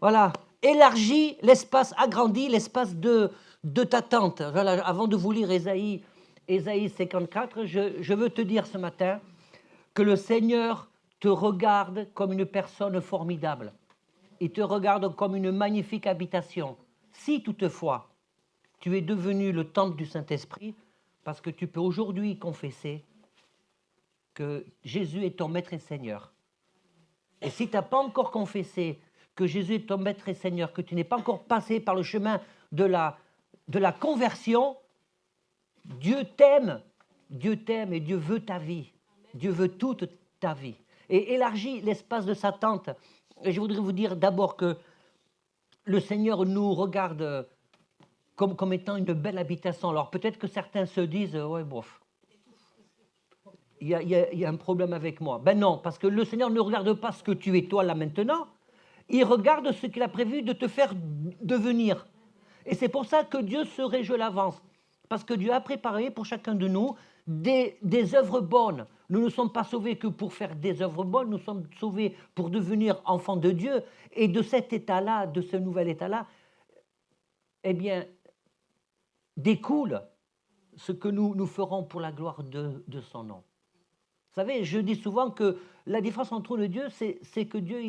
Voilà. Élargis l'espace, agrandis l'espace de ta tente. Voilà. Avant de vous lire Ésaïe 54, je veux te dire ce matin que le Seigneur te regarde comme une personne formidable. Il te regarde comme une magnifique habitation. Si toutefois tu es devenu le temple du Saint-Esprit, parce que tu peux aujourd'hui confesser que Jésus est ton maître et Seigneur. Et si tu n'as pas encore confessé que Jésus est ton maître et Seigneur, que tu n'es pas encore passé par le chemin de la conversion, Dieu t'aime et Dieu veut ta vie. Dieu veut toute ta vie. Et élargis l'espace de sa tente. Et je voudrais vous dire d'abord que le Seigneur nous regarde comme étant une belle habitation. Alors peut-être que certains se disent, ouais, bof, il y a un problème avec moi. Ben non, parce que le Seigneur ne regarde pas ce que tu es toi là maintenant, il regarde ce qu'il a prévu de te faire devenir. Et c'est pour ça que Dieu se réjouit l'avance. Parce que Dieu a préparé pour chacun de nous des œuvres bonnes. Nous ne sommes pas sauvés que pour faire des œuvres bonnes, nous sommes sauvés pour devenir enfants de Dieu. Et de cet état-là, de ce nouvel état-là, eh bien, découle ce que nous ferons pour la gloire de son nom. Vous savez, je dis souvent que la différence entre nous et Dieu, c'est que Dieu,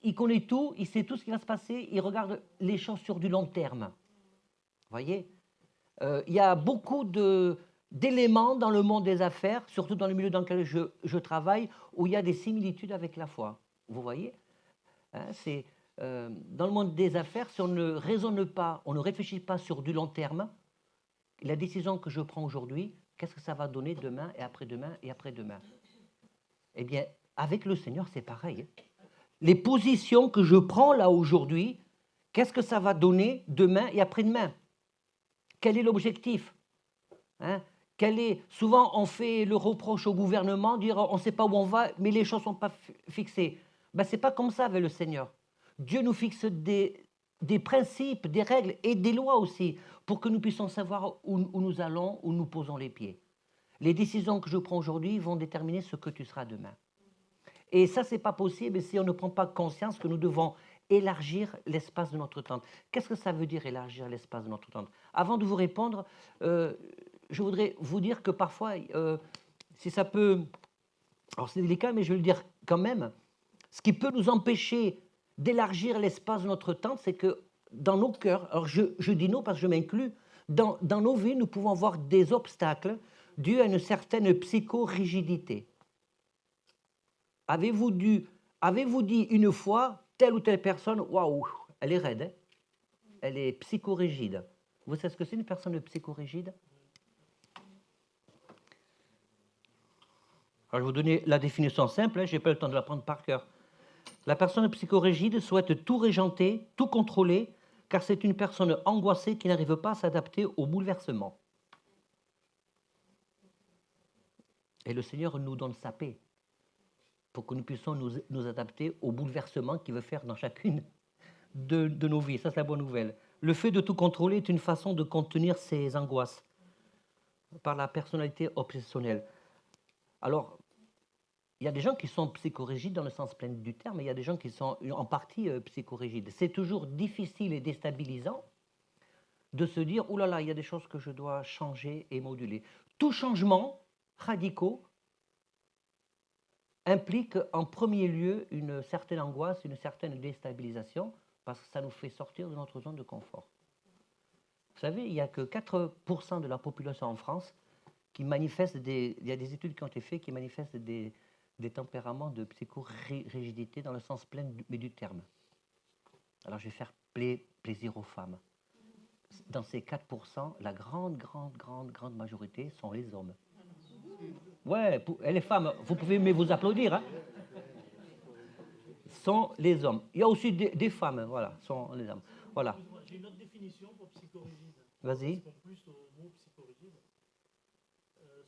il connaît tout, il sait tout ce qui va se passer, il regarde les choses sur du long terme. Vous voyez, il y a beaucoup d'éléments dans le monde des affaires, surtout dans le milieu dans lequel je travaille, où il y a des similitudes avec la foi. Vous voyez, hein, dans le monde des affaires, si on ne raisonne pas, on ne réfléchit pas sur du long terme, la décision que je prends aujourd'hui, qu'est-ce que ça va donner demain et après-demain et après-demain? Eh bien, avec le Seigneur, c'est pareil. Les positions que je prends là aujourd'hui, qu'est-ce que ça va donner demain et après-demain? Quel est l'objectif? Hein? Souvent, on fait le reproche au gouvernement, dire on ne sait pas où on va, mais les choses ne sont pas fixées. Ben, ce n'est pas comme ça avec le Seigneur. Dieu nous fixe des principes, des règles et des lois aussi, pour que nous puissions savoir où nous allons, où nous posons les pieds. Les décisions que je prends aujourd'hui vont déterminer ce que tu seras demain. Et ça, ce n'est pas possible si on ne prend pas conscience que nous devons élargir l'espace de notre tente. Qu'est-ce que ça veut dire élargir l'espace de notre tente? Avant de vous répondre, je voudrais vous dire que parfois, si ça peut... Alors c'est délicat, mais je vais le dire quand même. Ce qui peut nous empêcher d'élargir l'espace de notre tente, c'est que dans nos cœurs, alors je dis nous parce que je m'inclus, dans nos vies, nous pouvons avoir des obstacles dus à une certaine psychorigidité. Avez-vous dit une fois, telle ou telle personne, waouh, elle est raide, hein? Elle est psychorigide. Vous savez ce que c'est une personne psychorigide? Alors, je vais vous donner la définition simple, hein, je n'ai pas le temps de la prendre par cœur. La personne psychorigide souhaite tout régenter, tout contrôler, car c'est une personne angoissée qui n'arrive pas à s'adapter au bouleversement. Et le Seigneur nous donne sa paix pour que nous puissions nous adapter au bouleversement qu'il veut faire dans chacune de nos vies. Ça, c'est la bonne nouvelle. Le fait de tout contrôler est une façon de contenir ses angoisses par la personnalité obsessionnelle. Alors, il y a des gens qui sont psychorigides dans le sens plein du terme, et il y a des gens qui sont en partie psychorigides. C'est toujours difficile et déstabilisant de se dire « Ouh là là, il y a des choses que je dois changer et moduler ». Tout changement radicaux implique en premier lieu une certaine angoisse, une certaine déstabilisation, parce que ça nous fait sortir de notre zone de confort. Vous savez, il n'y a que 4% de la population en France qui manifeste il y a des études qui ont été faites qui manifestent des tempéraments de psychorigidité dans le sens plein du terme. Alors je vais faire plaisir aux femmes. Dans ces 4%, la grande majorité sont les hommes. Ouais, et les femmes, vous pouvez mais vous applaudir, hein, sont les hommes. Il y a aussi des femmes, voilà, sont les hommes. Voilà. J'ai une autre définition pour psychorigide. Vas-y. En plus au mot psychorigide,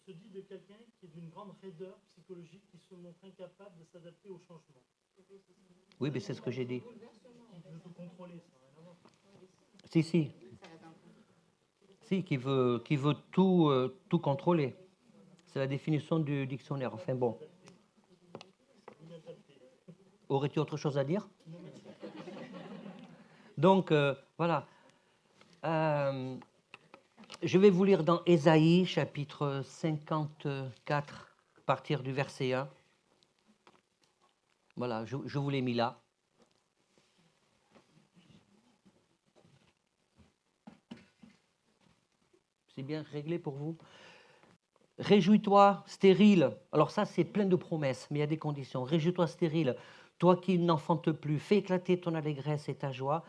se dit de quelqu'un qui est d'une grande raideur psychologique, qui se montre incapable de s'adapter au changement. Oui, mais c'est ce que j'ai dit. Qui veut tout contrôler, ça n'a rien à voir. Si, qui veut tout contrôler. C'est la définition du dictionnaire. Enfin bon. Aurais-tu autre chose à dire? Donc, voilà. Euh, je vais vous lire dans Ésaïe, chapitre 54, à partir du verset 1. Voilà, je vous l'ai mis là. C'est bien réglé pour vous? Réjouis-toi, stérile. Alors ça, c'est plein de promesses, mais il y a des conditions. Réjouis-toi, stérile. Toi qui n'enfantes plus, fais éclater ton allégresse et ta joie.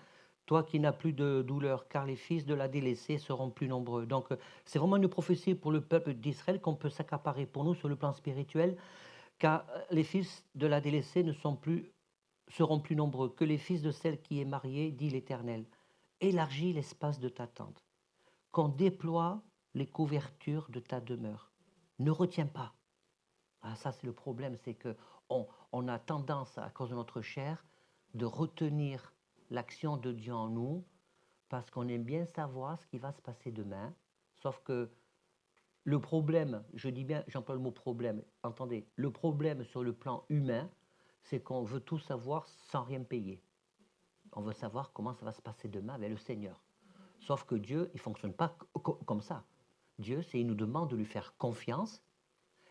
Toi qui n'as plus de douleur, car les fils de la délaissée seront plus nombreux. Donc, c'est vraiment une prophétie pour le peuple d'Israël qu'on peut s'accaparer pour nous sur le plan spirituel, car les fils de la délaissée seront plus nombreux que les fils de celle qui est mariée, dit l'Éternel. Élargis l'espace de ta tente, qu'on déploie les couvertures de ta demeure. Ne retiens pas. Ah, ça, c'est le problème, c'est qu'on a tendance, à cause de notre chair, de retenir l'action de Dieu en nous, parce qu'on aime bien savoir ce qui va se passer demain. Sauf que le problème, je dis bien, j'emploie le mot problème, entendez, le problème sur le plan humain, c'est qu'on veut tout savoir sans rien payer. On veut savoir comment ça va se passer demain avec le Seigneur. Sauf que Dieu, il ne fonctionne pas comme ça. Dieu, il nous demande de lui faire confiance.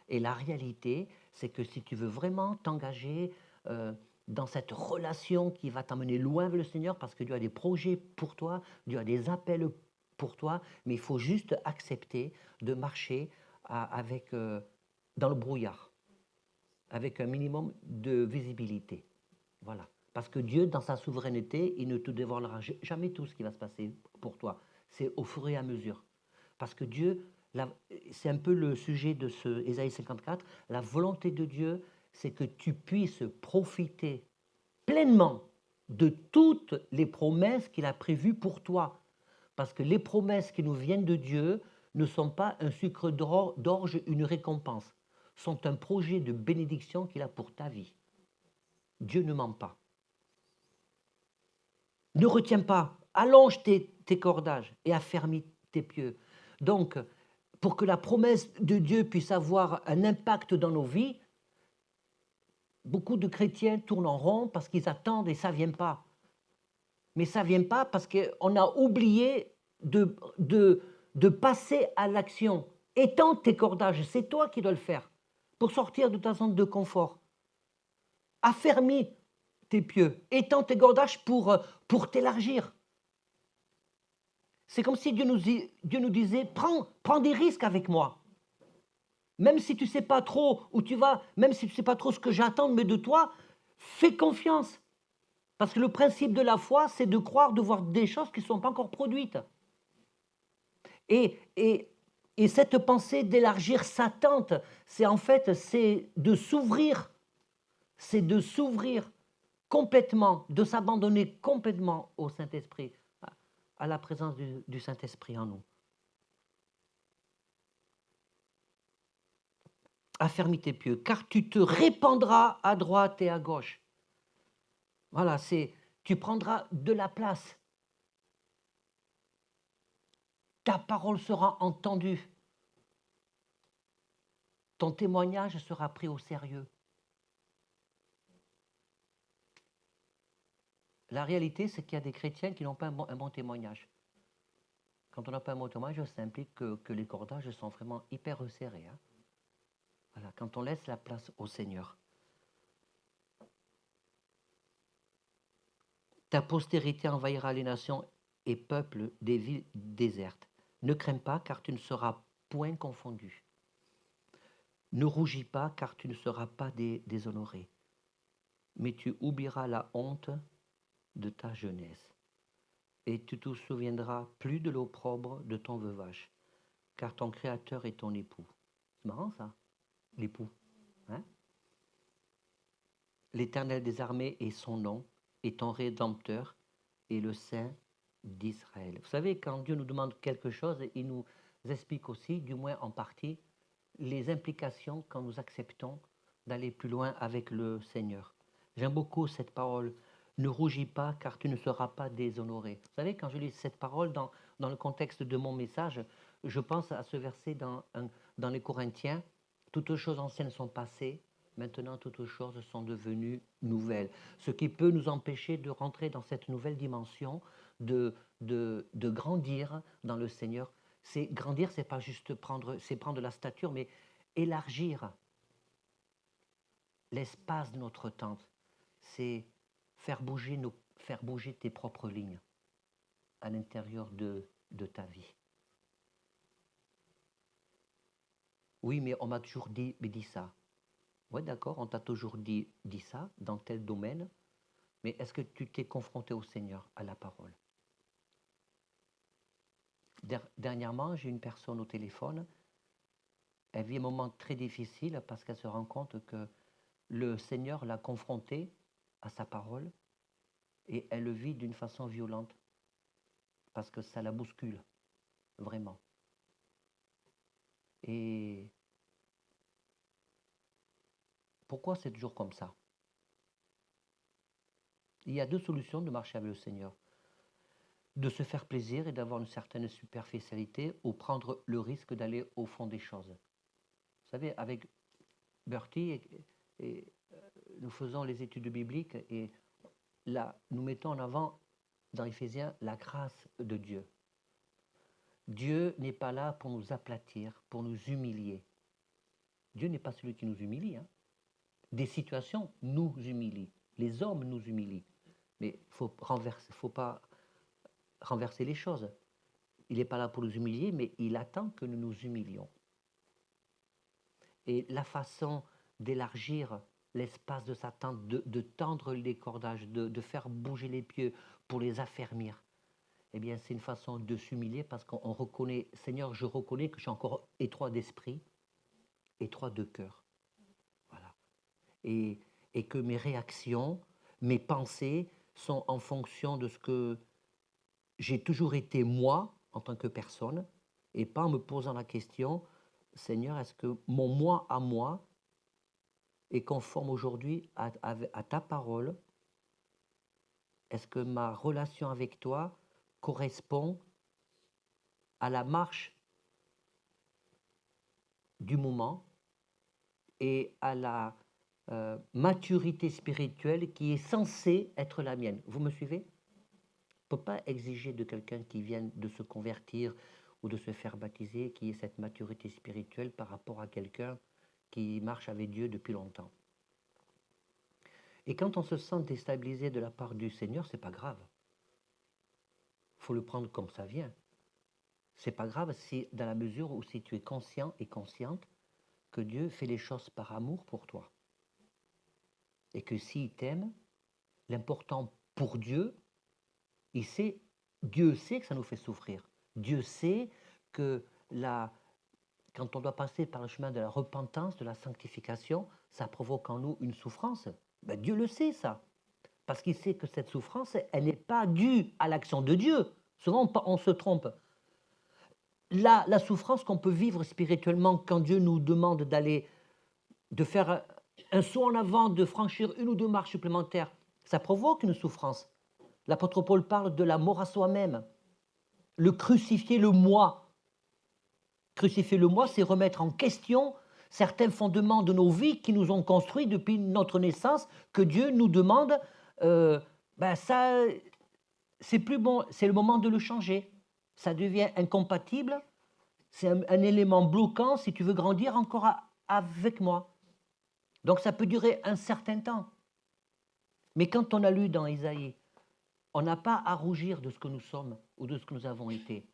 Et la réalité, c'est que si tu veux vraiment t'engager dans cette relation qui va t'emmener loin avec le Seigneur, parce que Dieu a des projets pour toi, Dieu a des appels pour toi, mais il faut juste accepter de marcher dans le brouillard, avec un minimum de visibilité. Voilà. Parce que Dieu, dans sa souveraineté, il ne te dévoilera jamais tout ce qui va se passer pour toi. C'est au fur et à mesure. Parce que Dieu, c'est un peu le sujet de ce Ésaïe 54, la volonté de Dieu, c'est que tu puisses profiter pleinement de toutes les promesses qu'il a prévues pour toi. Parce que les promesses qui nous viennent de Dieu ne sont pas un sucre d'orge, une récompense, sont un projet de bénédiction qu'il a pour ta vie. Dieu ne ment pas. Ne retiens pas, allonge tes cordages et affermis tes pieux. Donc, pour que la promesse de Dieu puisse avoir un impact dans nos vies, beaucoup de chrétiens tournent en rond parce qu'ils attendent et ça ne vient pas. Mais ça ne vient pas parce qu'on a oublié de passer à l'action. Étends tes cordages, c'est toi qui dois le faire pour sortir de ta zone de confort. Affermis tes pieux, étends tes cordages pour t'élargir. C'est comme si Dieu nous disait, prends des risques avec moi. Même si tu ne sais pas trop où tu vas, même si tu ne sais pas trop ce que j'attends de toi, fais confiance. Parce que le principe de la foi, c'est de croire, de voir des choses qui ne sont pas encore produites. Et cette pensée d'élargir sa tente, c'est de s'ouvrir. C'est de s'ouvrir complètement, de s'abandonner complètement au Saint-Esprit, à la présence du Saint-Esprit en nous. Affermis tes pieux, car tu te répandras à droite et à gauche. Voilà, tu prendras de la place. Ta parole sera entendue. Ton témoignage sera pris au sérieux. La réalité, c'est qu'il y a des chrétiens qui n'ont pas un bon témoignage. Quand on n'a pas un bon témoignage, ça implique que les cordages sont vraiment hyper resserrés. Hein. Voilà, quand on laisse la place au Seigneur. Ta postérité envahira les nations et peuple des villes désertes. Ne crains pas, car tu ne seras point confondu. Ne rougis pas, car tu ne seras pas déshonoré. Mais tu oublieras la honte de ta jeunesse. Et tu te souviendras plus de l'opprobre de ton veuvage, car ton Créateur est ton époux. C'est marrant ça, l'époux. Hein? L'Éternel des armées est son nom, et ton Rédempteur est le Saint d'Israël. Vous savez, quand Dieu nous demande quelque chose, il nous explique aussi, du moins en partie, les implications quand nous acceptons d'aller plus loin avec le Seigneur. J'aime beaucoup cette parole. Ne rougis pas, car tu ne seras pas déshonoré. Vous savez, quand je lis cette parole dans le contexte de mon message, je pense à ce verset dans les Corinthiens. Toutes choses anciennes sont passées, Maintenant, toutes choses sont devenues nouvelles. Ce qui peut nous empêcher de rentrer dans cette nouvelle dimension, de grandir dans le Seigneur. C'est grandir, c'est pas juste prendre de la stature, mais élargir l'espace de notre tente. C'est faire bouger tes propres lignes à l'intérieur de ta vie. Oui, mais on m'a toujours dit ça. Oui, d'accord, on t'a toujours dit ça dans tel domaine, mais est-ce que tu t'es confronté au Seigneur, à la parole? Dernièrement, j'ai une personne au téléphone, elle vit un moment très difficile parce qu'elle se rend compte que le Seigneur l'a confrontée à sa parole et elle le vit d'une façon violente parce que ça la bouscule, vraiment. Et pourquoi c'est toujours comme ça? Il y a deux solutions de marcher avec le Seigneur. De se faire plaisir et d'avoir une certaine superficialité ou prendre le risque d'aller au fond des choses. Vous savez, avec Bertie, nous faisons les études bibliques et là, nous mettons en avant dans Éphésiens la grâce de Dieu. Dieu n'est pas là pour nous aplatir, pour nous humilier. Dieu n'est pas celui qui nous humilie. Hein. Des situations nous humilient. Les hommes nous humilient. Mais il ne faut pas renverser les choses. Il n'est pas là pour nous humilier, mais il attend que nous nous humilions. Et la façon d'élargir l'espace de sa tente, de tendre les cordages, de faire bouger les pieds pour les affermir, eh bien, c'est une façon de s'humilier parce qu'on reconnaît, Seigneur, je reconnais que je suis encore étroit d'esprit, étroit de cœur. Voilà. Et que mes réactions, mes pensées sont en fonction de ce que j'ai toujours été moi en tant que personne et pas en me posant la question, Seigneur, est-ce que mon moi à moi est conforme aujourd'hui à ta parole? Est-ce que ma relation avec toi correspond à la marche du moment et à la maturité spirituelle qui est censée être la mienne? Vous me suivez? On ne peut pas exiger de quelqu'un qui vient de se convertir ou de se faire baptiser qui ait cette maturité spirituelle par rapport à quelqu'un qui marche avec Dieu depuis longtemps. Et quand on se sent déstabilisé de la part du Seigneur, c'est pas grave. Il faut le prendre comme ça vient. C'est pas grave si, dans la mesure où si tu es conscient et consciente que Dieu fait les choses par amour pour toi. Et que s'il t'aime, l'important pour Dieu, Dieu sait que ça nous fait souffrir. Dieu sait que quand on doit passer par le chemin de la repentance, de la sanctification, ça provoque en nous une souffrance. Ben, Dieu le sait, ça. Parce qu'il sait que cette souffrance, elle n'est pas due à l'action de Dieu. Souvent, on se trompe. La souffrance qu'on peut vivre spirituellement quand Dieu nous demande de faire un saut en avant, de franchir une ou deux marches supplémentaires, ça provoque une souffrance. L'apôtre Paul parle de la mort à soi-même. Le crucifier le moi. Crucifier le moi, c'est remettre en question certains fondements de nos vies qui nous ont construits depuis notre naissance, que Dieu nous demande, ça, c'est plus bon, c'est le moment de le changer. Ça devient incompatible, c'est un élément bloquant si tu veux grandir encore avec moi. Donc ça peut durer un certain temps. Mais quand on a lu dans Isaïe, on n'a pas à rougir de ce que nous sommes ou de ce que nous avons été.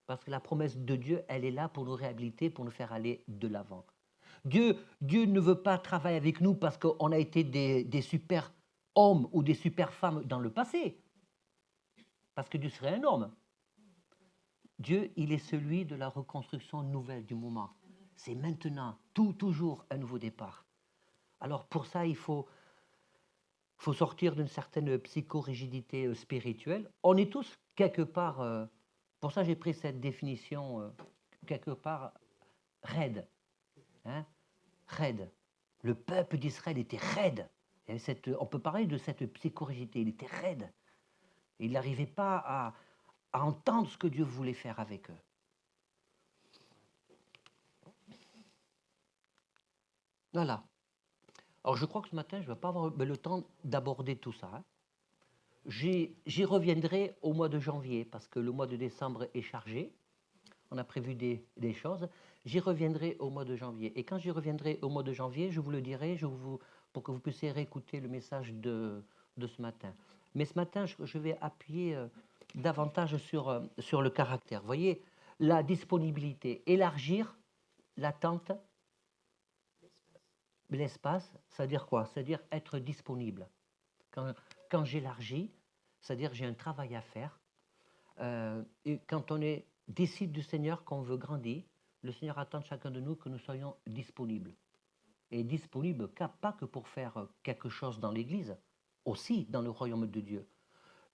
Parce que la promesse de Dieu, elle est là pour nous réhabiliter, pour nous faire aller de l'avant. Dieu ne veut pas travailler avec nous parce qu'on a été des super hommes ou des super femmes dans le passé. Parce que Dieu serait un homme. Dieu, il est celui de la reconstruction nouvelle du moment. C'est maintenant, toujours un nouveau départ. Alors pour ça, il faut sortir d'une certaine psychorigidité spirituelle. On est tous quelque part, pour ça j'ai pris cette définition, quelque part raide. Hein, raide. Le peuple d'Israël était raide. On peut parler de cette psychorigidité, il était raide. Il n'arrivait pas à entendre ce que Dieu voulait faire avec eux. Voilà. Alors, je crois que ce matin, je ne vais pas avoir le temps d'aborder tout ça. Hein. J'y reviendrai au mois de janvier, parce que le mois de décembre est chargé. On a prévu des choses. J'y reviendrai au mois de janvier. Et quand j'y reviendrai au mois de janvier, je vous le dirai pour que vous puissiez réécouter le message de ce matin. Mais ce matin, je vais appuyer davantage sur le caractère. Vous voyez, la disponibilité, élargir l'attente, l'espace, c'est-à-dire quoi? C'est-à-dire être disponible. Quand j'élargis, c'est-à-dire j'ai un travail à faire. Et quand on est disciple du Seigneur, qu'on veut grandir, le Seigneur attend de chacun de nous que nous soyons disponibles. Et disponibles, pas que pour faire quelque chose dans l'Église, aussi dans le royaume de Dieu,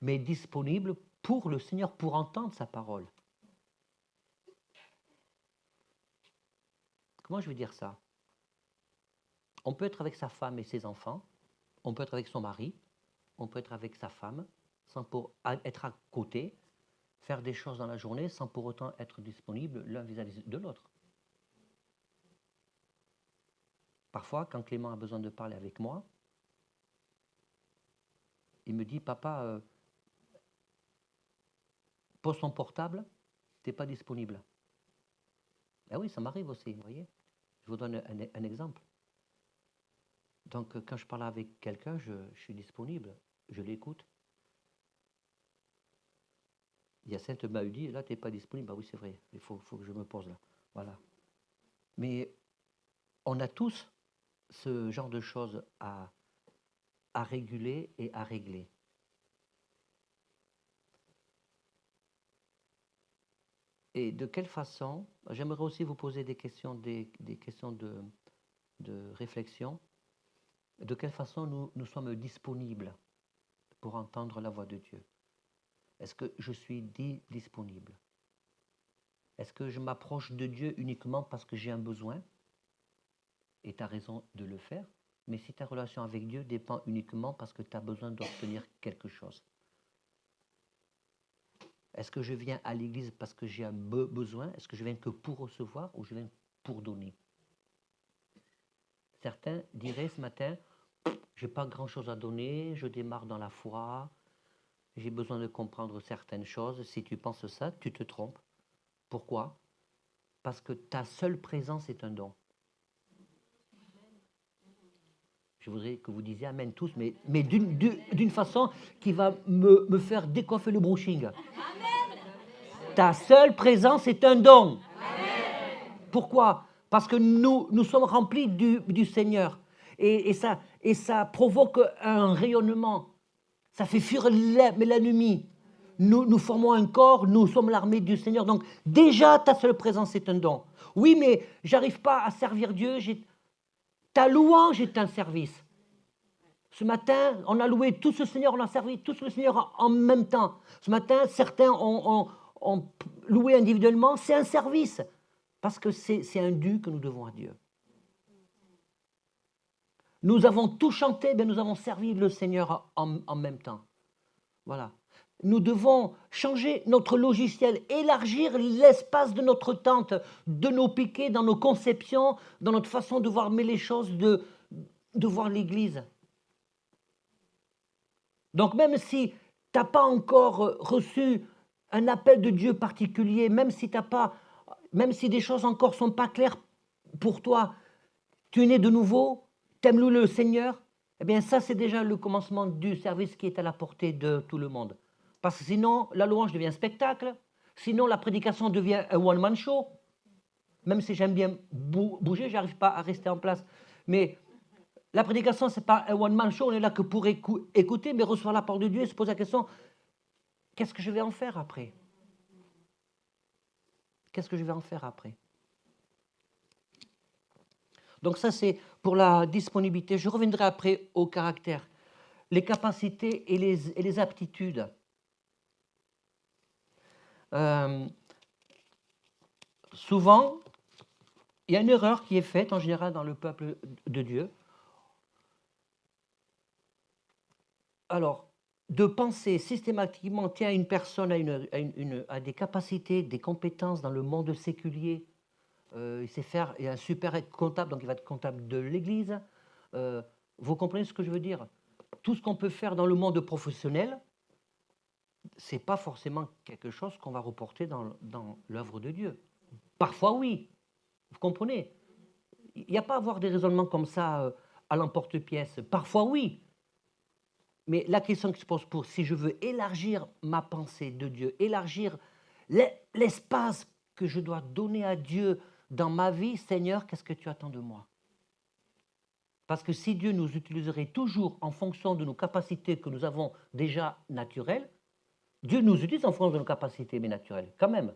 mais disponibles pour le Seigneur, pour entendre sa parole. Comment je vais dire ça? On peut être avec sa femme et ses enfants, on peut être avec son mari, on peut être avec sa femme, sans pour être à côté, faire des choses dans la journée, sans pour autant être disponible l'un vis-à-vis de l'autre. Parfois, quand Clément a besoin de parler avec moi, il me dit, papa, pose ton portable, tu n'es pas disponible. Ah oui, ça m'arrive aussi, vous voyez. Je vous donne un exemple. Donc, quand je parle avec quelqu'un, je suis disponible, je l'écoute. Hyacinthe m'a dit, là, tu n'es pas disponible. Bah oui, c'est vrai, il faut que je me pose là. Voilà. Mais on a tous ce genre de choses à réguler et à régler. Et de quelle façon, j'aimerais aussi vous poser des questions, des questions de réflexion. De quelle façon nous sommes disponibles pour entendre la voix de Dieu? Est-ce que je suis disponible? Est-ce que je m'approche de Dieu uniquement parce que j'ai un besoin? Et tu as raison de le faire. Mais si ta relation avec Dieu dépend uniquement parce que tu as besoin d'obtenir quelque chose. Est-ce que je viens à l'église parce que j'ai un besoin? Est-ce que je viens que pour recevoir ou je viens pour donner? Certains diraient ce matin, je n'ai pas grand-chose à donner, je démarre dans la foi, j'ai besoin de comprendre certaines choses. Si tu penses ça, tu te trompes. Pourquoi? Parce que ta seule présence est un don. Je voudrais que vous disiez Amen tous, mais d'une façon qui va me faire décoiffer le brushing. Ta seule présence est un don. Amen. Pourquoi? Parce que nous sommes remplis du Seigneur. Et ça provoque un rayonnement. Ça fait fuir l'ennemi. Nous formons un corps, nous sommes l'armée du Seigneur. Donc déjà, ta seule présence est un don. Oui, mais j'arrive pas à servir Dieu. Ta louange est un service. Ce matin, on a loué tout ce Seigneur, on a servi tout ce Seigneur en même temps. Ce matin, certains ont loué individuellement, c'est un service. Parce que c'est un dû que nous devons à Dieu. Nous avons tout chanté, mais nous avons servi le Seigneur en même temps. Voilà. Nous devons changer notre logiciel, élargir l'espace de notre tente, de nos piquets, dans nos conceptions, dans notre façon de voir les choses, de voir l'Église. Donc même si tu n'as pas encore reçu un appel de Dieu particulier, même si des choses encore ne sont pas claires pour toi, tu es né de nouveau, tu aimes le Seigneur, eh bien ça c'est déjà le commencement du service qui est à la portée de tout le monde. Parce que sinon, la louange devient un spectacle, sinon la prédication devient un one-man show. Même si j'aime bien bouger, je n'arrive pas à rester en place. Mais la prédication, ce n'est pas un one-man show, on est là que pour écouter, mais recevoir la parole de Dieu et se poser la question, qu'est-ce que je vais en faire après? Qu'est-ce que je vais en faire après? Donc ça, c'est pour la disponibilité. Je reviendrai après au caractère, les capacités et les aptitudes. Souvent, il y a une erreur qui est faite en général dans le peuple de Dieu. Alors, de penser systématiquement, tiens, une personne a des capacités, des compétences dans le monde séculier, il sait faire, il a un super comptable, donc il va être comptable de l'Église, Vous comprenez ce que je veux dire? Tout ce qu'on peut faire dans le monde professionnel, ce n'est pas forcément quelque chose qu'on va reporter dans l'œuvre de Dieu. Parfois, oui. Vous comprenez? Il n'y a pas à avoir des raisonnements comme ça à l'emporte-pièce. Parfois, oui. Mais la question qui se pose pour si je veux élargir ma pensée de Dieu, élargir l'espace que je dois donner à Dieu dans ma vie, Seigneur, qu'est-ce que tu attends de moi? Parce que si Dieu nous utiliserait toujours en fonction de nos capacités que nous avons déjà naturelles, Dieu nous utilise en fonction de nos capacités mais naturelles, quand même.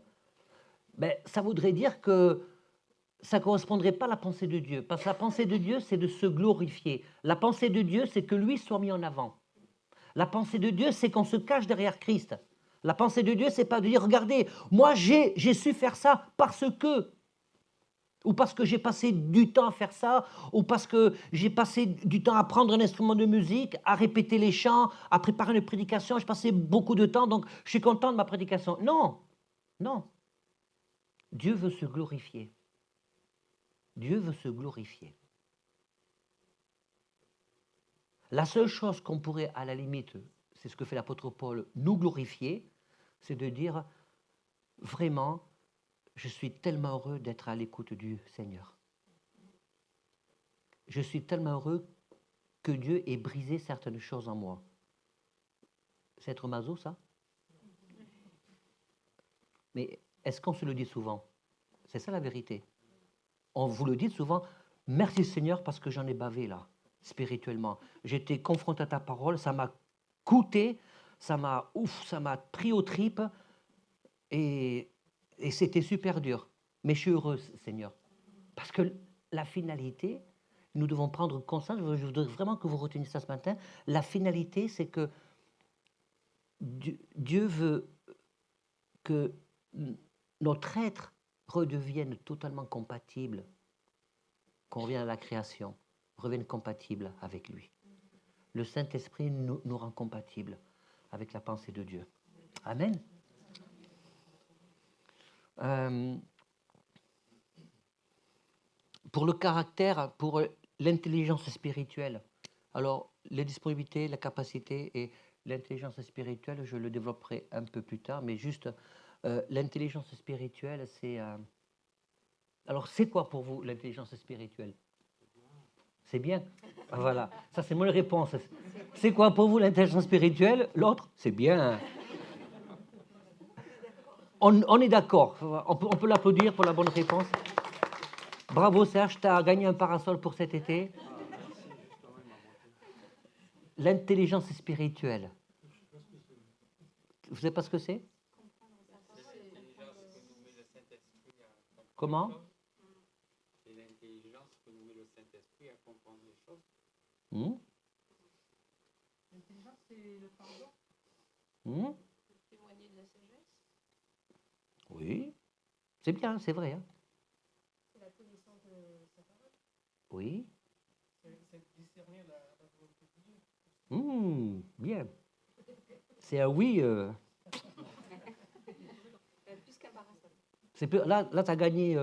Ben, ça voudrait dire que ça ne correspondrait pas à la pensée de Dieu. Parce que la pensée de Dieu, c'est de se glorifier. La pensée de Dieu, c'est que lui soit mis en avant. La pensée de Dieu, c'est qu'on se cache derrière Christ. La pensée de Dieu, c'est pas de dire, regardez, moi j'ai su faire ça parce que, ou parce que j'ai passé du temps à faire ça, ou parce que j'ai passé du temps à prendre un instrument de musique, à répéter les chants, à préparer une prédication, j'ai passé beaucoup de temps, donc je suis content de ma prédication. Non, non. Dieu veut se glorifier. Dieu veut se glorifier. La seule chose qu'on pourrait, à la limite, c'est ce que fait l'apôtre Paul, nous glorifier, c'est de dire, vraiment, je suis tellement heureux d'être à l'écoute du Seigneur. Je suis tellement heureux que Dieu ait brisé certaines choses en moi. C'est être maso, ça? Mais est-ce qu'on se le dit souvent? C'est ça la vérité. On vous le dit souvent, merci Seigneur parce que j'en ai bavé là, spirituellement. J'étais confronté à ta parole, ça m'a coûté, ça m'a pris aux tripes et c'était super dur. Mais je suis heureux, Seigneur. Parce que la finalité, nous devons prendre conscience, je voudrais vraiment que vous reteniez ça ce matin, la finalité, c'est que Dieu veut que notre être redevienne totalement compatible, qu'on revienne à la création, revienne compatible avec lui. Le Saint-Esprit nous rend compatibles avec la pensée de Dieu. Amen. Pour le caractère, pour l'intelligence spirituelle, alors les disponibilités, la capacité et l'intelligence spirituelle, je le développerai un peu plus tard, mais juste l'intelligence spirituelle, c'est... alors c'est quoi pour vous l'intelligence spirituelle? C'est bien. Voilà, ça c'est mon réponse. C'est quoi pour vous l'intelligence spirituelle? L'autre, c'est bien. On est d'accord, on peut l'applaudir pour la bonne réponse. Bravo Serge, tu as gagné un parasol pour cet été. L'intelligence spirituelle. Vous savez pas ce que c'est? Comment? C'est l'intelligence que nous met le Saint-Esprit à comprendre les choses. L'intelligence, c'est le pardon. Témoigner de la sagesse. Oui, c'est bien, c'est vrai. Hein? C'est la connaissance de sa parole. Oui. C'est discerner la volonté de Dieu. Bien. C'est un oui. Plus qu'un parasol. Là tu as gagné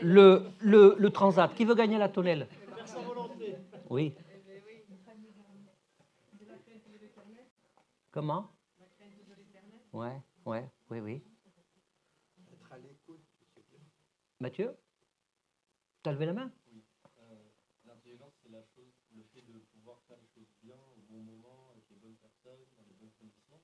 le transat. Qui veut gagner la tonnelle? Faire sa volonté. Oui. Comment? La crainte de l'éternel. Oui. Être à l'écoute. Mathieu? Tu as levé la main? Oui. L'intelligence, c'est la chose, le fait de pouvoir faire les choses bien, au bon moment, avec les bonnes personnes, dans les bonnes conditions.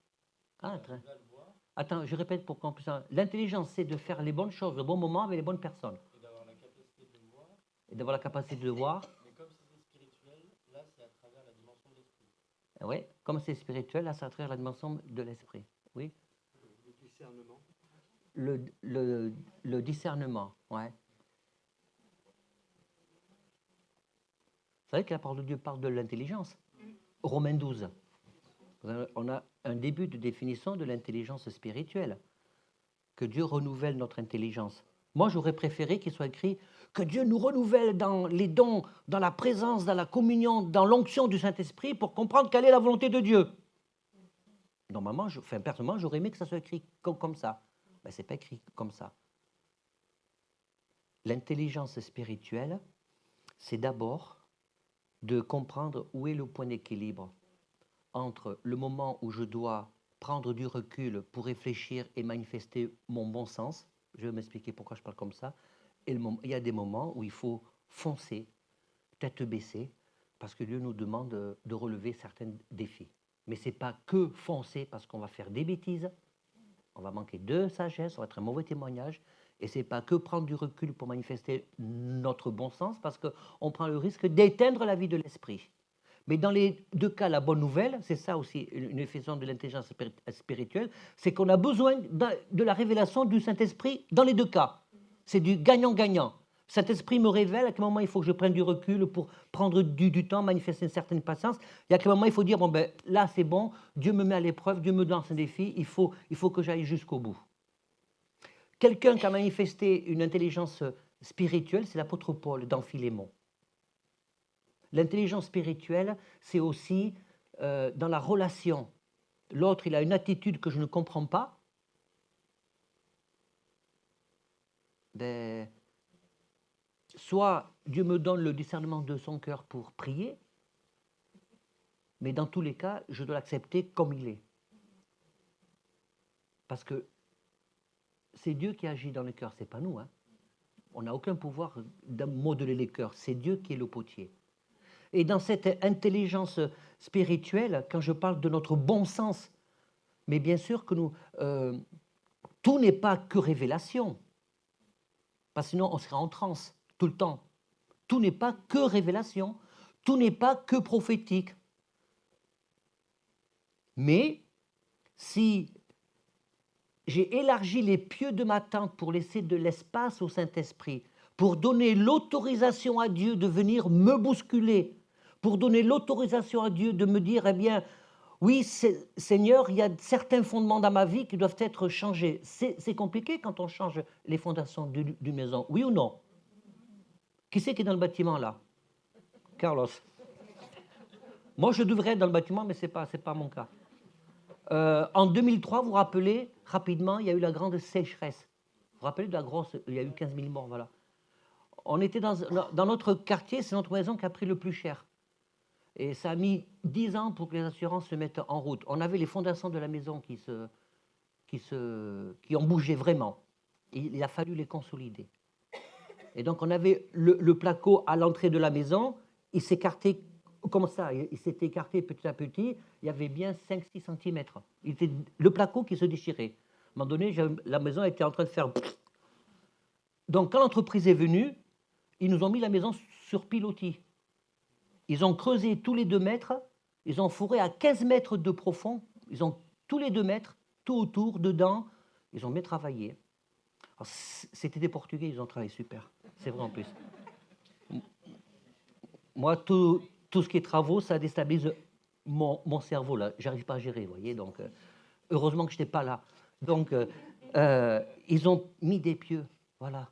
Ah, très. Arriver à le voir Attends, je répète pour qu'on puisse... L'intelligence, c'est de faire les bonnes choses au bon moment avec les bonnes personnes. et d'avoir la capacité de le voir. Et d'avoir la capacité de le voir. Mais comme si c'est spirituel, là, c'est à travers la dimension de l'esprit. Oui, comme c'est spirituel, là, c'est à travers la dimension de l'esprit. Oui. Le discernement. Le discernement, ouais. Vous savez que la parole de Dieu parle de l'intelligence. Romains 12. On a un début de définition de l'intelligence spirituelle. Que Dieu renouvelle notre intelligence. Moi, j'aurais préféré qu'il soit écrit que Dieu nous renouvelle dans les dons, dans la présence, dans la communion, dans l'onction du Saint-Esprit pour comprendre quelle est la volonté de Dieu. Normalement, personnellement, j'aurais aimé que ça soit écrit comme ça. Mais ce n'est pas écrit comme ça. L'intelligence spirituelle, c'est d'abord de comprendre où est le point d'équilibre entre le moment où je dois prendre du recul pour réfléchir et manifester mon bon sens, je vais m'expliquer pourquoi je parle comme ça, et il y a des moments où il faut foncer, tête baissée, parce que Dieu nous demande de relever certains défis. Mais ce n'est pas que foncer parce qu'on va faire des bêtises, on va manquer de sagesse, on va être un mauvais témoignage, et ce n'est pas que prendre du recul pour manifester notre bon sens, parce qu'on prend le risque d'éteindre la vie de l'esprit. Mais dans les deux cas, la bonne nouvelle, c'est ça aussi une effusion de l'intelligence spirituelle, c'est qu'on a besoin de la révélation du Saint-Esprit dans les deux cas. C'est du gagnant-gagnant. Saint-Esprit me révèle à quel moment il faut que je prenne du recul pour prendre du temps, manifester une certaine patience. Et à quel moment il faut dire, bon ben là c'est bon, Dieu me met à l'épreuve, Dieu me lance un défi, il faut que j'aille jusqu'au bout. Quelqu'un qui a manifesté une intelligence spirituelle, c'est l'apôtre Paul dans Philémon. L'intelligence spirituelle, c'est aussi dans la relation. L'autre, il a une attitude que je ne comprends pas. Ben, soit Dieu me donne le discernement de son cœur pour prier, mais dans tous les cas, je dois l'accepter comme il est. Parce que c'est Dieu qui agit dans le cœur, ce n'est pas nous. Hein. On n'a aucun pouvoir de modeler les cœurs, c'est Dieu qui est le potier. Et dans cette intelligence spirituelle, quand je parle de notre bon sens, mais bien sûr que tout n'est pas que révélation, parce que sinon on serait en transe tout le temps. Tout n'est pas que révélation, tout n'est pas que prophétique. Mais si j'ai élargi les pieux de ma tente pour laisser de l'espace au Saint-Esprit, pour donner l'autorisation à Dieu de venir me bousculer, pour donner l'autorisation à Dieu de me dire, eh bien, oui, Seigneur, il y a certains fondements dans ma vie qui doivent être changés. C'est compliqué quand on change les fondations d'une maison, oui ou non? Qui c'est qui est dans le bâtiment, là? Carlos. Moi, je devrais être dans le bâtiment, mais ce n'est pas mon cas. En 2003, vous vous rappelez, rapidement, il y a eu la grande sécheresse. Vous vous rappelez de la grosse, il y a eu 15 000 morts, voilà. On était dans notre quartier, c'est notre maison qui a pris le plus cher. Et ça a mis 10 ans pour que les assurances se mettent en route. On avait les fondations de la maison qui ont bougé vraiment. Il a fallu les consolider. Et donc on avait le placo à l'entrée de la maison, il s'écartait comme ça, il s'est écarté petit à petit, il y avait bien 5-6 cm. Le placo qui se déchirait. À un moment donné, la maison était en train de faire... Donc quand l'entreprise est venue, ils nous ont mis la maison sur pilotis. Ils ont creusé tous les 2 mètres, ils ont fourré à 15 mètres de profond, ils ont tous les 2 mètres, tout autour, dedans, ils ont bien travaillé. Alors, c'était des Portugais, ils ont travaillé super, c'est vrai en plus. Moi, tout ce qui est travaux, ça déstabilise mon cerveau, là, j'arrive pas à gérer, vous voyez, donc heureusement que je n'étais pas là. Donc, ils ont mis des pieux, voilà.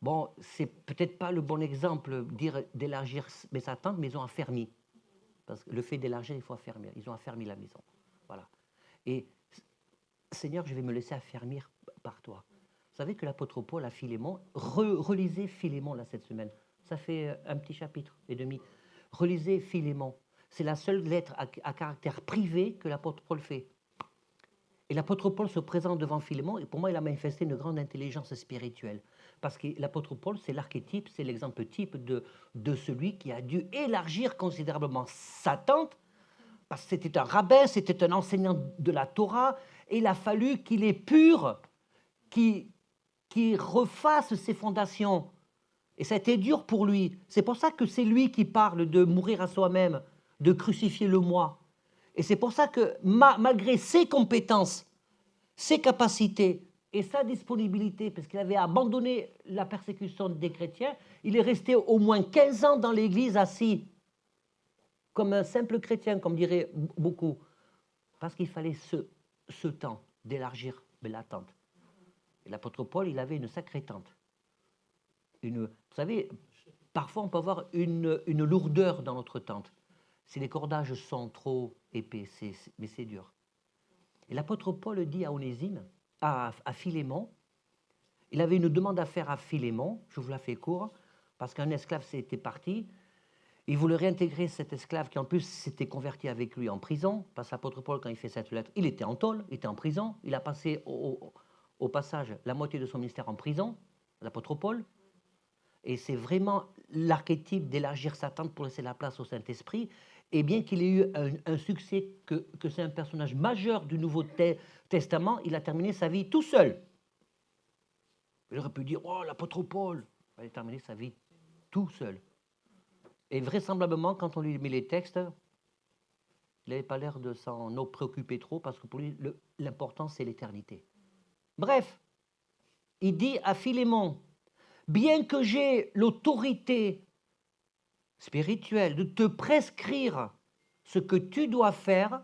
Bon, c'est peut-être pas le bon exemple d'élargir sa tente, mais ils ont affermi. Parce que le fait d'élargir, il faut affermir. Ils ont affermi la maison. Voilà. Et Seigneur, je vais me laisser affermir par toi. Vous savez que l'apôtre Paul à Philémon, relisez Philémon là cette semaine. Ça fait un petit chapitre et demi. Relisez Philémon. C'est la seule lettre à caractère privé que l'apôtre Paul fait. Et l'apôtre Paul se présente devant Philémon, et pour moi, il a manifesté une grande intelligence spirituelle. Parce que l'apôtre Paul, c'est l'archétype, c'est l'exemple type de celui qui a dû élargir considérablement sa tente, parce que c'était un rabbin, c'était un enseignant de la Torah, et il a fallu qu'il est pur, qu'il refasse ses fondations. Et ça a été dur pour lui. C'est pour ça que c'est lui qui parle de mourir à soi-même, de crucifier le moi. Et c'est pour ça que malgré ses compétences, ses capacités et sa disponibilité, parce qu'il avait abandonné la persécution des chrétiens, il est resté au moins 15 ans dans l'église assis, comme un simple chrétien, comme diraient beaucoup, parce qu'il fallait ce temps d'élargir la tente. Et l'apôtre Paul, il avait une sacrée tente. Vous savez, parfois on peut avoir une lourdeur dans notre tente. Si les cordages sont trop épais, mais c'est dur. Et l'apôtre Paul dit à Onésime, à Philémon, il avait une demande à faire à Philémon, je vous la fais court, parce qu'un esclave s'était parti. Il voulait réintégrer cet esclave qui en plus s'était converti avec lui en prison, parce que l'apôtre Paul, quand il fait cette lettre, il était en tôle, il était en prison, il a passé au passage la moitié de son ministère en prison, l'apôtre Paul, et c'est vraiment l'archétype d'élargir sa tente pour laisser la place au Saint-Esprit, et bien qu'il ait eu un succès, que c'est un personnage majeur du Nouveau Testament, il a terminé sa vie tout seul. J'aurais pu dire, oh, l'apôtre Paul, il a terminé sa vie tout seul. Et vraisemblablement, quand on lui met les textes, il n'avait pas l'air de s'en préoccuper trop, parce que pour lui, l'important, c'est l'éternité. Bref, il dit à Philémon, bien que j'ai l'autorité spirituelle de te prescrire ce que tu dois faire,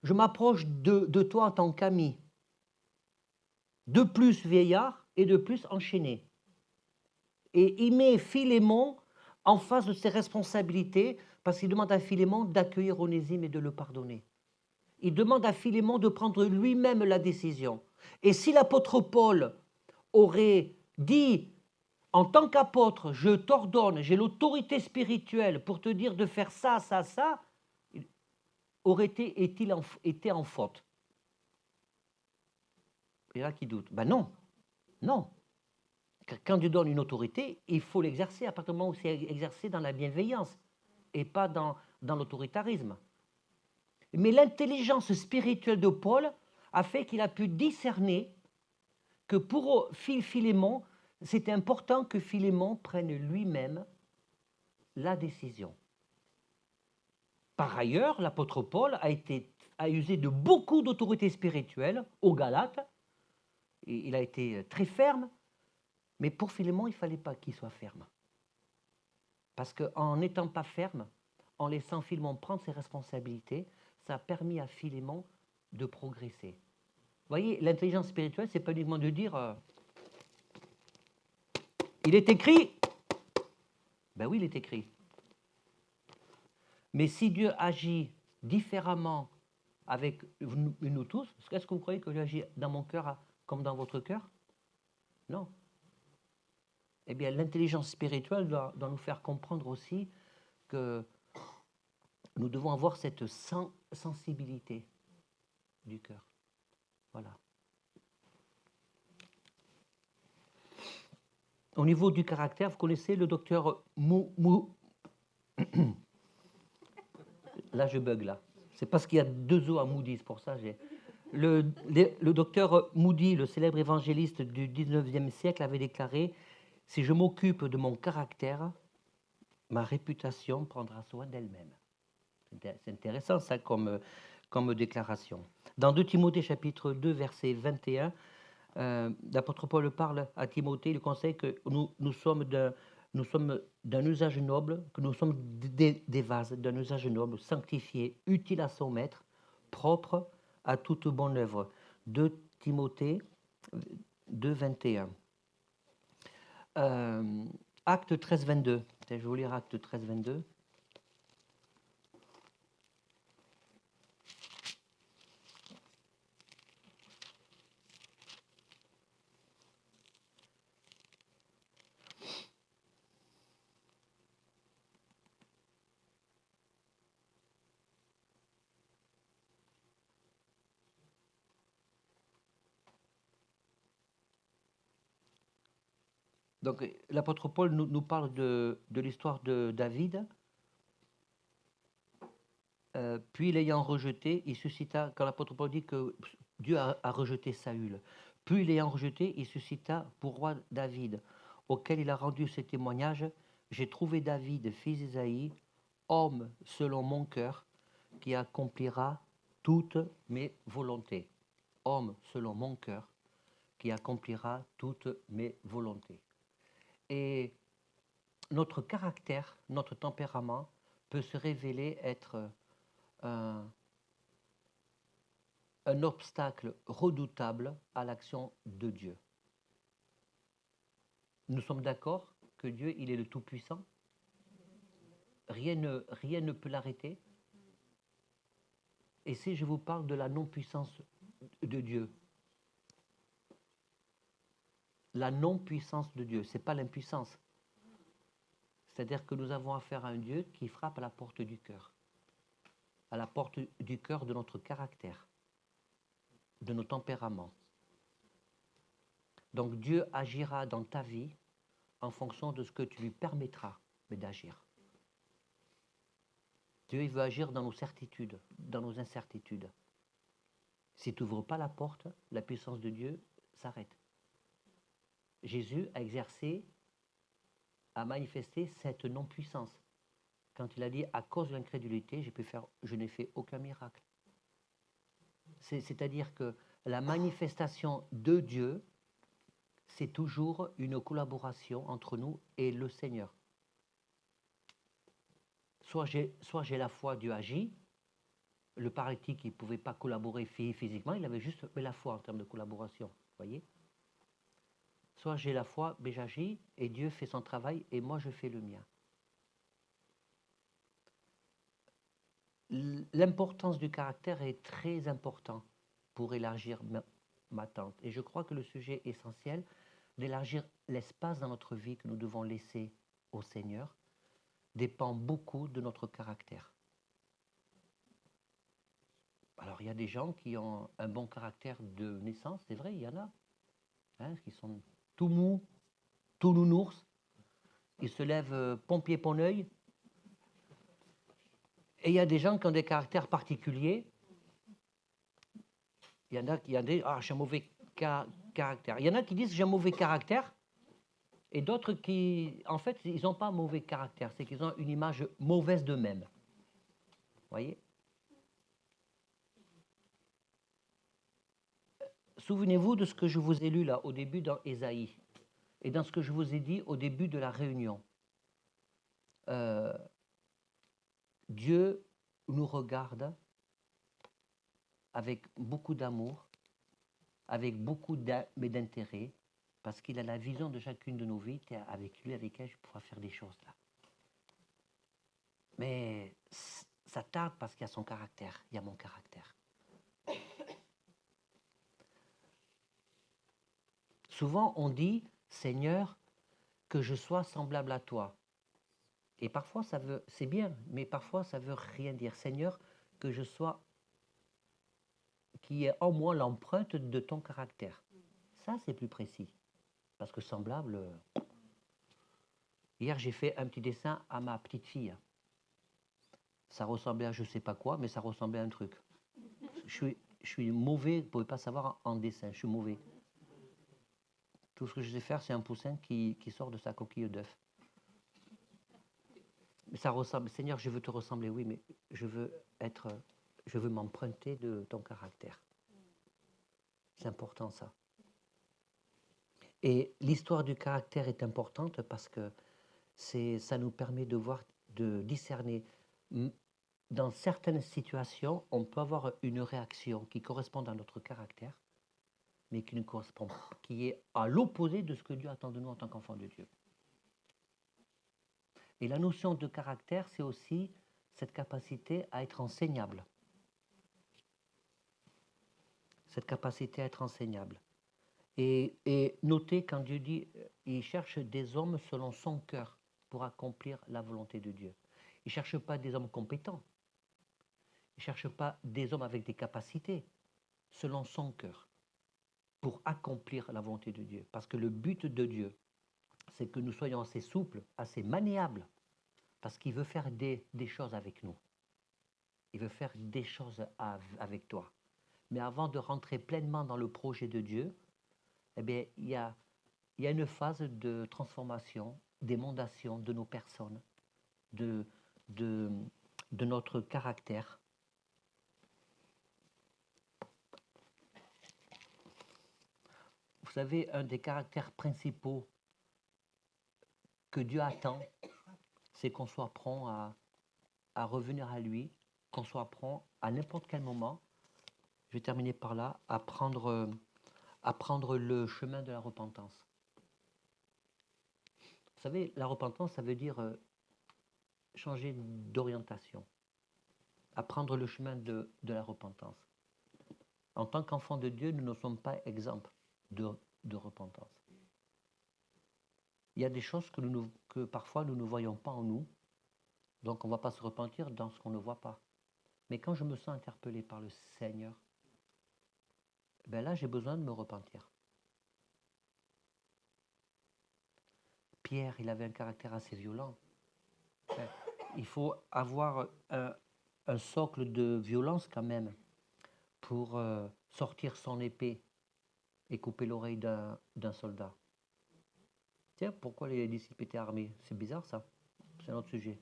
je m'approche de toi en tant qu'ami, de plus vieillard et de plus enchaîné. Et il met Philémon en face de ses responsabilités, parce qu'il demande à Philémon d'accueillir Onésime et de le pardonner. Il demande à Philémon de prendre lui-même la décision. Et si l'apôtre Paul aurait dit, en tant qu'apôtre, je t'ordonne, j'ai l'autorité spirituelle pour te dire de faire ça, ça, ça, il aurait été en faute. Et là qui doute. Ben non, non. Quand Dieu donne une autorité, il faut l'exercer à partir du moment où c'est exercé dans la bienveillance et pas dans l'autoritarisme. Mais l'intelligence spirituelle de Paul a fait qu'il a pu discerner que pour Philémon, c'était important que Philémon prenne lui-même la décision. Par ailleurs, l'apôtre Paul a usé de beaucoup d'autorité spirituelle aux Galates. Et il a été très ferme. Mais pour Philémon, il ne fallait pas qu'il soit ferme. Parce qu'en n'étant pas ferme, en laissant Philémon prendre ses responsabilités, ça a permis à Philémon de progresser. Vous voyez, l'intelligence spirituelle, ce n'est pas uniquement de dire il est écrit. Ben oui, il est écrit. Mais si Dieu agit différemment avec nous tous, est-ce que vous croyez que Dieu agit dans mon cœur comme dans votre cœur? Non. Eh bien, l'intelligence spirituelle doit nous faire comprendre aussi que nous devons avoir cette sensibilité du cœur. Voilà. Au niveau du caractère, vous connaissez le docteur Là, je bug, là. C'est parce qu'il y a 2 O à Moody, c'est pour ça. Le docteur Moody, le célèbre évangéliste du 19e siècle, avait déclaré « Si je m'occupe de mon caractère, ma réputation prendra soin d'elle-même. » C'est intéressant, ça, comme déclaration. Dans 2 Timothée, chapitre 2, verset 21, l'apôtre Paul parle à Timothée, il lui conseille que nous sommes d'un usage noble, que nous sommes des vases d'un usage noble, sanctifiés, utiles à son maître, propres à toute bonne œuvre. 2 Timothée 2, 21. Acte 13, 22. Je vais vous lire Acte 13, 22. Donc, l'apôtre Paul nous parle de l'histoire de David. Puis, l'ayant rejeté, il suscita, quand l'apôtre Paul dit que Dieu a rejeté Saül, puis l'ayant rejeté, il suscita pour roi David, auquel il a rendu ce témoignage, « J'ai trouvé David, fils d'Isaïe, homme selon mon cœur, qui accomplira toutes mes volontés. » Homme selon mon cœur, qui accomplira toutes mes volontés. Et notre caractère, notre tempérament peut se révéler être un obstacle redoutable à l'action de Dieu. Nous sommes d'accord que Dieu, il est le Tout-Puissant. Rien ne peut l'arrêter. Et si je vous parle de la non-puissance de Dieu, la non-puissance de Dieu, ce n'est pas l'impuissance. C'est-à-dire que nous avons affaire à un Dieu qui frappe à la porte du cœur, à la porte du cœur de notre caractère, de nos tempéraments. Donc Dieu agira dans ta vie en fonction de ce que tu lui permettras d'agir. Dieu, il veut agir dans nos certitudes, dans nos incertitudes. Si tu n'ouvres pas la porte, la puissance de Dieu s'arrête. Jésus a exercé, a manifesté cette non-puissance. Quand il a dit, à cause de l'incrédulité, je n'ai fait aucun miracle. C'est-à-dire que la manifestation de Dieu, c'est toujours une collaboration entre nous et le Seigneur. Soit j'ai la foi, Dieu agit. Le paralytique, il ne pouvait pas collaborer physiquement, il avait juste la foi en termes de collaboration. Voyez ? Soit j'ai la foi, mais j'agis, et Dieu fait son travail, et moi je fais le mien. L'importance du caractère est très importante pour élargir ma tente. Et je crois que le sujet essentiel d'élargir l'espace dans notre vie que nous devons laisser au Seigneur dépend beaucoup de notre caractère. Alors, il y a des gens qui ont un bon caractère de naissance, c'est vrai, il y en a, hein, qui sont tout mous, tout nounours, ils se lèvent pompier pont-œil. Et il y a des gens qui ont des caractères particuliers. Il y en a qui ont des j'ai un mauvais caractère. Il y en a qui disent j'ai un mauvais caractère, et d'autres qui, en fait, ils n'ont pas un mauvais caractère, c'est qu'ils ont une image mauvaise d'eux-mêmes. Vous voyez ? Souvenez-vous de ce que je vous ai lu là au début dans Ésaïe, et dans ce que je vous ai dit au début de la réunion. Dieu nous regarde avec beaucoup d'amour, avec beaucoup d'intérêt, parce qu'il a la vision de chacune de nos vies. Avec lui, avec elle, je pourrais faire des choses là. Mais ça tarde parce qu'il y a son caractère, il y a mon caractère. Souvent, on dit, Seigneur, que je sois semblable à toi. Et parfois, c'est bien, mais parfois, ça veut rien dire. Seigneur, que je sois, qui est en moi l'empreinte de ton caractère. Ça, c'est plus précis. Parce que semblable... Hier, j'ai fait un petit dessin à ma petite fille. Ça ressemblait à je ne sais pas quoi, mais ça ressemblait à un truc. Je suis mauvais, vous ne pouvez pas savoir en dessin, je suis mauvais. Tout ce que je sais faire, c'est un poussin qui sort de sa coquille d'œuf. Mais ça ressemble, Seigneur, je veux te ressembler, oui, mais je veux m'emprunter de ton caractère. C'est important, ça. Et l'histoire du caractère est importante parce que ça nous permet de discerner. Dans certaines situations, on peut avoir une réaction qui correspond à notre caractère, mais qui ne correspond pas, qui est à l'opposé de ce que Dieu attend de nous en tant qu'enfants de Dieu. Et la notion de caractère, c'est aussi cette capacité à être enseignable. Cette capacité à être enseignable. Et notez quand Dieu dit, il cherche des hommes selon son cœur pour accomplir la volonté de Dieu. Il ne cherche pas des hommes compétents. Il ne cherche pas des hommes avec des capacités, selon son cœur, pour accomplir la volonté de Dieu. Parce que le but de Dieu, c'est que nous soyons assez souples, assez maniables, parce qu'il veut faire des choses avec nous. Il veut faire des choses avec toi. Mais avant de rentrer pleinement dans le projet de Dieu, eh bien, il y a une phase de transformation, d'émondation de nos personnes, de notre caractère. Vous savez, un des caractères principaux que Dieu attend, c'est qu'on soit prompt à revenir à lui, qu'on soit prompt à n'importe quel moment, je vais terminer par là, à prendre le chemin de la repentance. Vous savez, la repentance, ça veut dire changer d'orientation, à prendre le chemin de la repentance. En tant qu'enfants de Dieu, nous ne sommes pas exempts de repentance. il y a des choses que parfois nous ne voyons pas en nous. Donc on ne va pas se repentir dans ce qu'on ne voit pas. Mais quand je me sens interpellé par le Seigneur, ben là j'ai besoin de me repentir. Pierre, il avait un caractère assez violent. Il faut avoir un socle de violence quand même pour sortir son épée et couper l'oreille d'un soldat. Tiens, pourquoi les disciples étaient armés? C'est bizarre ça, c'est un autre sujet.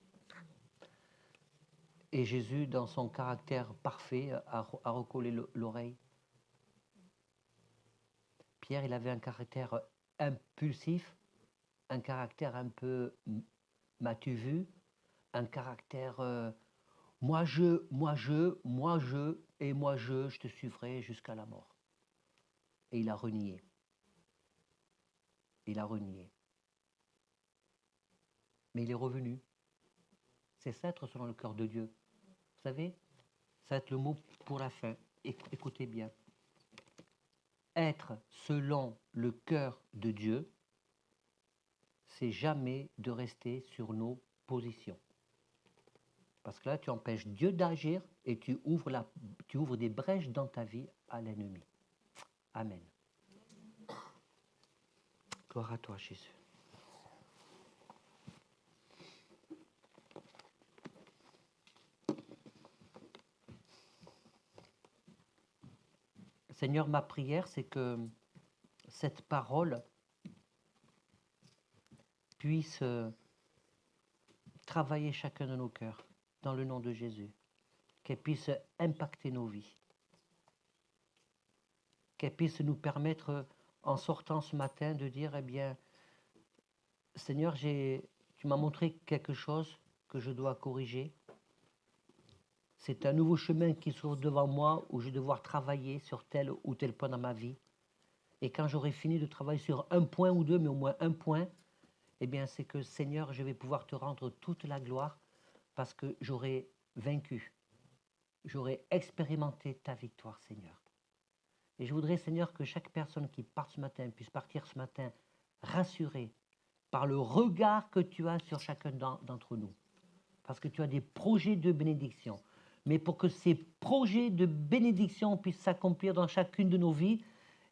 Et Jésus, dans son caractère parfait, a recollé l'oreille. Pierre, il avait un caractère impulsif, un caractère un peu m'as-tu vu, un caractère moi je te suivrai jusqu'à la mort. Et il a renié. Il a renié. Mais il est revenu. C'est ça être selon le cœur de Dieu. Vous savez, ça va être le mot pour la fin. Écoutez bien. Être selon le cœur de Dieu, c'est jamais de rester sur nos positions. Parce que là, tu empêches Dieu d'agir et tu ouvres des brèches dans ta vie à l'ennemi. Amen. Gloire à toi, Jésus. Seigneur, ma prière, c'est que cette parole puisse travailler chacun de nos cœurs, dans le nom de Jésus, qu'elle puisse impacter nos vies, qu'elle puisse nous permettre, en sortant ce matin, de dire, eh bien, Seigneur, tu m'as montré quelque chose que je dois corriger. C'est un nouveau chemin qui s'ouvre devant moi où je vais devoir travailler sur tel ou tel point dans ma vie. Et quand j'aurai fini de travailler sur un point ou deux, mais au moins un point, eh bien, c'est que, Seigneur, je vais pouvoir te rendre toute la gloire parce que j'aurai vaincu. J'aurai expérimenté ta victoire, Seigneur. Et je voudrais, Seigneur, que chaque personne qui part ce matin puisse partir ce matin rassurée par le regard que tu as sur chacun d'entre nous. Parce que tu as des projets de bénédiction. Mais pour que ces projets de bénédiction puissent s'accomplir dans chacune de nos vies,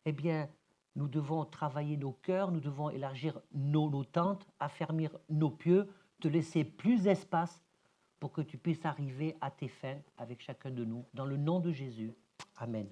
eh bien, nous devons travailler nos cœurs, nous devons élargir nos tentes, affermir nos pieux, te laisser plus d'espace pour que tu puisses arriver à tes fins avec chacun de nous. Dans le nom de Jésus. Amen.